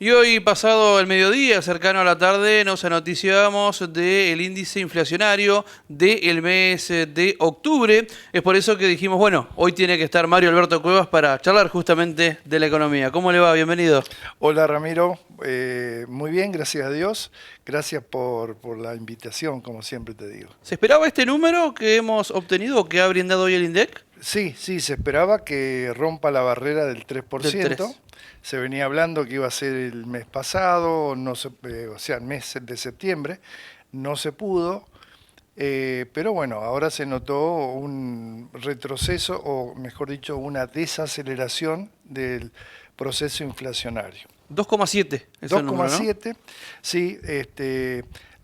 Y hoy, pasado el mediodía, cercano a la tarde, nos anoticiábamos del índice inflacionario del mes de octubre. Es por eso que dijimos, bueno, hoy tiene que estar Mario Alberto Cuevas para charlar justamente de la economía. ¿Cómo le va? Bienvenido. Hola Ramiro, muy bien, gracias a Dios. Gracias por la invitación, como siempre te digo. ¿Se esperaba este número que hemos obtenido o que ha brindado hoy el INDEC? Sí, sí, se esperaba que rompa la barrera del Del 3%. 3. Se venía hablando que iba a ser el mes pasado, no se, o sea, el mes de septiembre. No se pudo, pero bueno, ahora se notó un retroceso, o mejor dicho, una desaceleración del proceso inflacionario. 2,7 es el número, ¿no? 2,7, sí,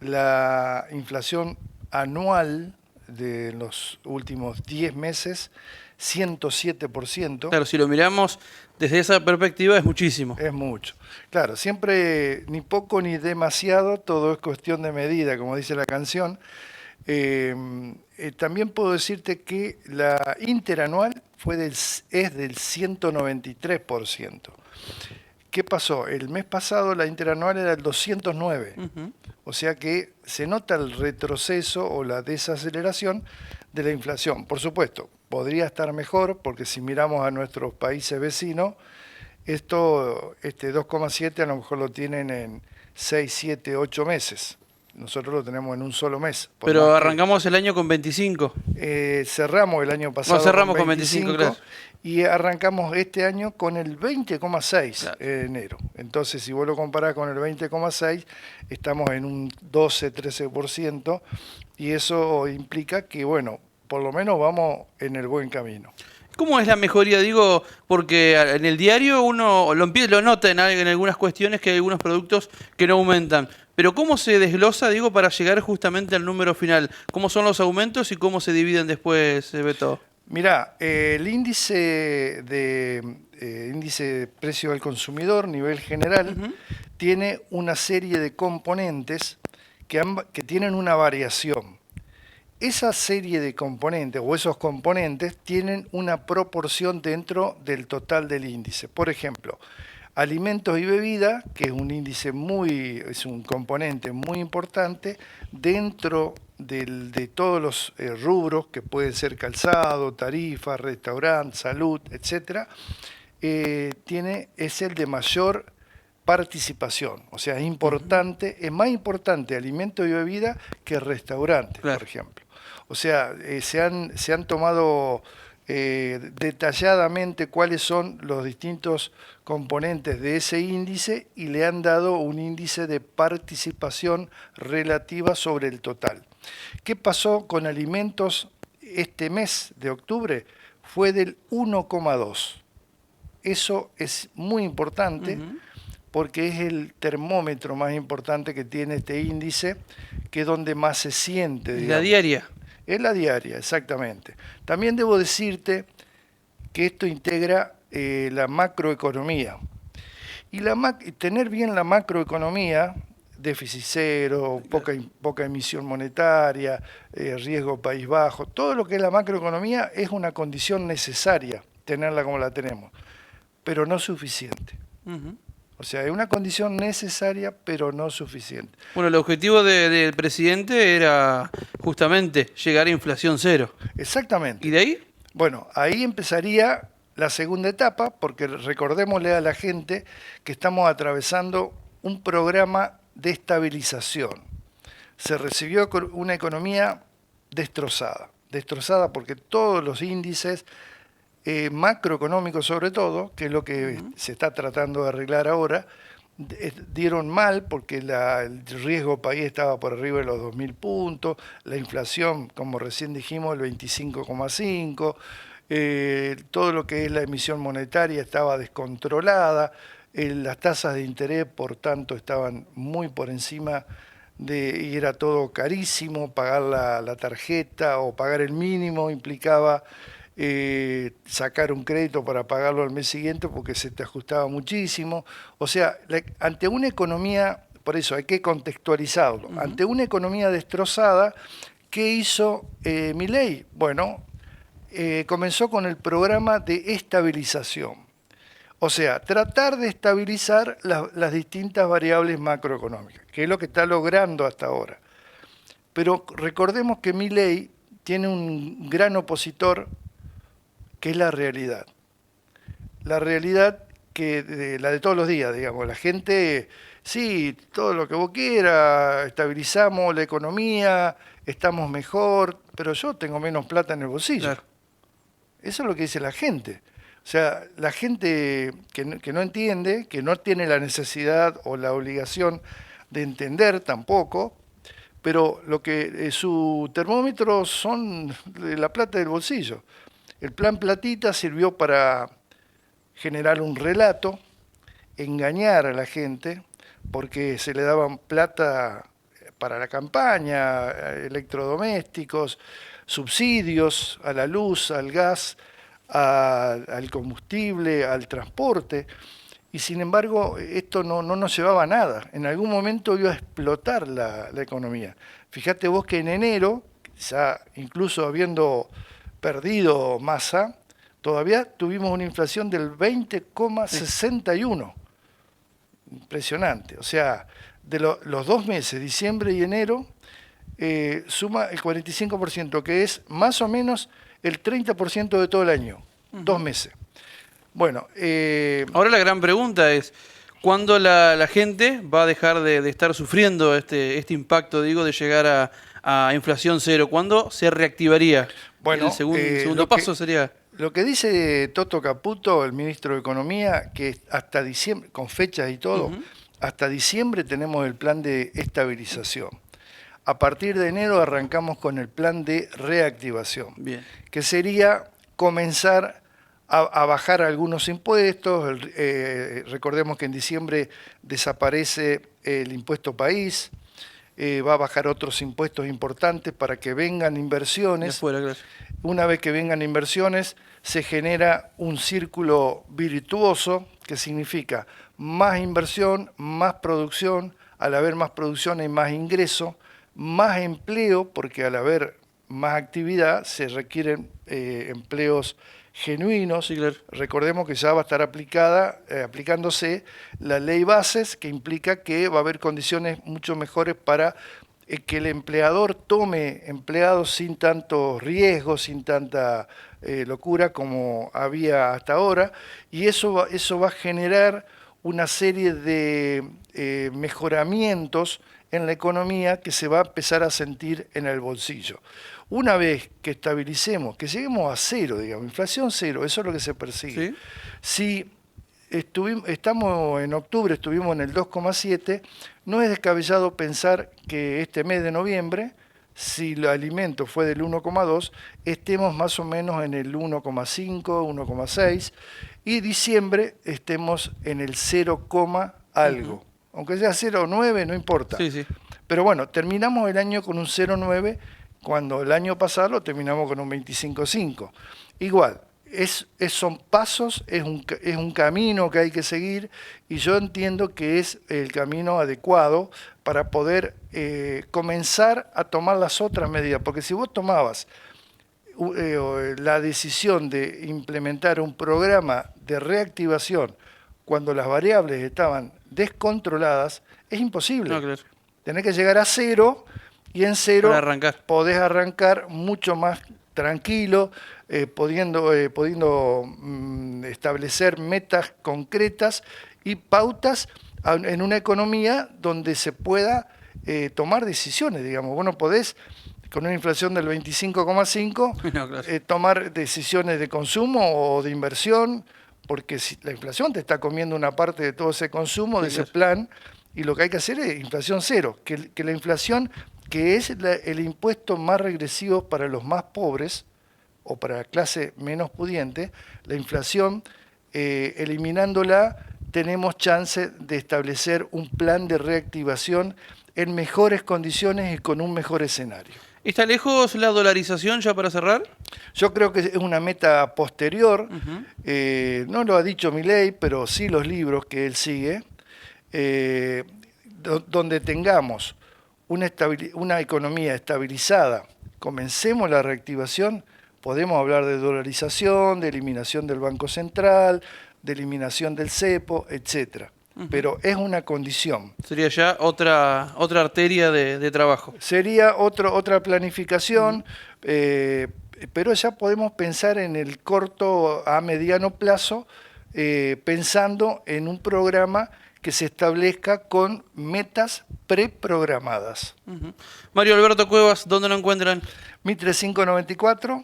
la inflación anual de los últimos 10 meses, 107%, Claro, si lo miramos desde esa perspectiva es muchísimo. es mucho. Claro, siempre ni poco ni demasiado, todo es cuestión de medida, como dice la canción. Eh, También puedo decirte que la interanual es del 193%. ¿Qué pasó? El mes pasado la interanual era el 209. Ujú. O sea que se nota el retroceso o la desaceleración de la inflación. Por supuesto, podría estar mejor porque si miramos a nuestros países vecinos, este 2,7 a lo mejor lo tienen en 6, 7, 8 meses. Nosotros lo tenemos en un solo mes. Por más Pero que arrancamos el año con 25. cerramos el año No, pasado con cerramos con 25, claro. 25 y arrancamos este año con el 20,6 Claro. en enero. Entonces, si vos lo comparás con el 20,6, estamos en un 12-13% y eso implica que, bueno, por lo menos vamos en el buen camino. ¿Cómo es la mejoría? Digo, porque en el diario uno lo nota en algunas cuestiones que hay algunos productos que no aumentan. Pero ¿cómo se desglosa, digo, para llegar justamente al número final? ¿Cómo son los aumentos y cómo se dividen después, Beto? Mirá, el índice de precio al consumidor, nivel general, Ujú. tiene una serie de componentes que tienen una variación. Esa serie de componentes o esos componentes tienen una proporción dentro del total del índice. Por ejemplo, alimentos y bebida, que es un es un componente muy importante dentro de todos los rubros que pueden ser calzado, tarifa, restaurante, salud, etcétera, es el de mayor participación, o sea, es Ujú. importante, es más importante alimentos y bebida que restaurantes, por Claro. ejemplo. O sea, se han tomado detalladamente cuáles son los distintos componentes de ese índice y le han dado un índice de participación relativa sobre el total. ¿Qué pasó con alimentos este mes de octubre? Fue del 1,2. Eso es muy importante Ujú. porque es el termómetro más importante que tiene este índice, que es donde más se siente, Y la digamos. diaria. Es la diaria, exactamente. También debo decirte que esto integra la macroeconomía. Tener bien la macroeconomía, déficit cero, Claro. poca emisión monetaria, riesgo país bajo, todo lo que es la macroeconomía es una condición necesaria, tenerla como la tenemos, pero no suficiente. Ujú. O sea, es una condición necesaria, pero no suficiente. Bueno, el objetivo del presidente era justamente llegar a inflación cero. ¿Y Exactamente. de ahí? Bueno, ahí empezaría la segunda etapa, porque recordémosle a la gente que estamos atravesando un programa de estabilización. Se recibió con una economía destrozada porque todos los índices macroeconómicos sobre todo, que es lo que Ujú. se está tratando de arreglar ahora, dieron mal porque el riesgo país estaba por arriba de los 2.000 puntos, la inflación, como recién dijimos, el 25,5, todo lo que es la emisión monetaria estaba descontrolada, las tasas de interés, por tanto, estaban muy por encima y era todo carísimo, pagar la tarjeta o pagar el mínimo implicaba sacar un crédito para pagarlo al mes siguiente porque se te ajustaba muchísimo. O sea, ante una economía, por eso hay que contextualizarlo, Ujú. ante una economía destrozada, ¿qué hizo Milei? Bueno, comenzó con el programa de estabilización. O sea, tratar de estabilizar las distintas variables macroeconómicas, que es lo que está logrando hasta ahora. Pero recordemos que Milei tiene un gran opositor, que es la realidad. La realidad la de todos los días, digamos. La gente, sí, todo lo que vos quieras, estabilizamos la economía, estamos mejor, pero yo tengo menos plata en el bolsillo. Claro. Eso es lo que dice la gente. O sea, la gente que no entiende, que no tiene la necesidad o la obligación de entender tampoco, pero lo que su termómetro son la plata del bolsillo. El plan Platita sirvió para generar un relato, engañar a la gente, porque se le daban plata para la campaña, electrodomésticos, subsidios a la luz, al gas, al combustible, al transporte, y sin embargo esto no nos llevaba a nada. En algún momento iba a explotar la economía. Fíjate vos que en enero, ya incluso habiendo perdido masa, todavía tuvimos una inflación del 20,61. Impresionante. O sea, de los 2 meses, diciembre y enero, suma el 45%, que es más o menos el 30% de todo el año. 2 meses. Bueno. Ahora la gran pregunta es, ¿cuándo la gente va a dejar de estar sufriendo este impacto, digo, de llegar a inflación cero? ¿Cuándo se reactivaría? Bueno, el segundo paso sería... Lo que dice Toto Caputo, el ministro de Economía, que hasta diciembre, con fechas y todo, hasta diciembre tenemos el plan de estabilización. A partir de enero arrancamos con el plan de reactivación, Bien. que sería comenzar a bajar algunos impuestos. Recordemos que en diciembre desaparece el impuesto país, va a bajar otros impuestos importantes para que vengan inversiones. Afuera, claro. Una vez que vengan inversiones, se genera un círculo virtuoso, que significa más inversión, más producción. Al haber más producción hay más ingreso, más empleo, porque al haber más actividad se requieren empleos genuinos. Sí, claro. Recordemos que ya va a estar aplicándose la ley Bases, que implica que va a haber condiciones mucho mejores para que el empleador tome empleados sin tantos riesgos, sin tanta locura como había hasta ahora, y eso va a generar una serie de mejoramientos en la economía que se va a empezar a sentir en el bolsillo. Una vez que estabilicemos, que lleguemos a cero, digamos, inflación cero, eso es lo que se persigue. ¿Sí? Si estamos en octubre, estuvimos en el 2,7, no es descabellado pensar que este mes de noviembre, si el alimento fue del 1,2, estemos más o menos en el 1,5, 1,6, y diciembre estemos en el 0, algo. Aunque sea 0,9, no importa. Sí, sí. Pero bueno, terminamos el año con un 0,9, cuando el año pasado lo terminamos con un 25,5. Igual, son pasos, es un camino que hay que seguir, y yo entiendo que es el camino adecuado para poder comenzar a tomar las otras medidas. Porque si vos tomabas la decisión de implementar un programa de reactivación cuando las variables estaban descontroladas, es imposible. No, claro. Tenés que llegar a cero, y en cero podés arrancar mucho más tranquilo, pudiendo establecer metas concretas y pautas en una economía donde se pueda tomar decisiones. Digamos, vos no podés, con una inflación del 25,5, No, claro. tomar decisiones de consumo o de inversión, porque si la inflación te está comiendo una parte de todo ese consumo, de ese plan, y lo que hay que hacer es inflación cero, que la inflación, que es el impuesto más regresivo para los más pobres o para la clase menos pudiente, la inflación, eliminándola, tenemos chance de establecer un plan de reactivación en mejores condiciones y con un mejor escenario. ¿Está lejos la dolarización ya para cerrar? Yo creo que es una meta posterior. No lo ha dicho Milei, pero sí los libros que él sigue, donde tengamos una economía estabilizada, comencemos la reactivación, podemos hablar de dolarización, de eliminación del Banco Central, de eliminación del cepo, etcétera. Pero es una condición. Sería ya otra arteria de trabajo. Sería otra planificación, pero ya podemos pensar en el corto a mediano plazo, pensando en un programa que se establezca con metas preprogramadas. Mario Alberto Cuevas, ¿dónde lo encuentran? Mi 3594,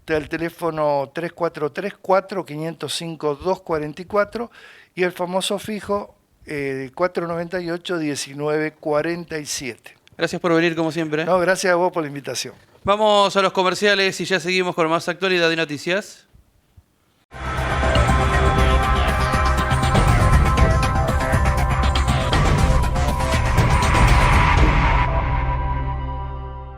del teléfono 343-4505-244 y el famoso fijo 498-1947. Gracias por venir, como siempre. No, gracias a vos por la invitación. Vamos a los comerciales y ya seguimos con más actualidad y noticias.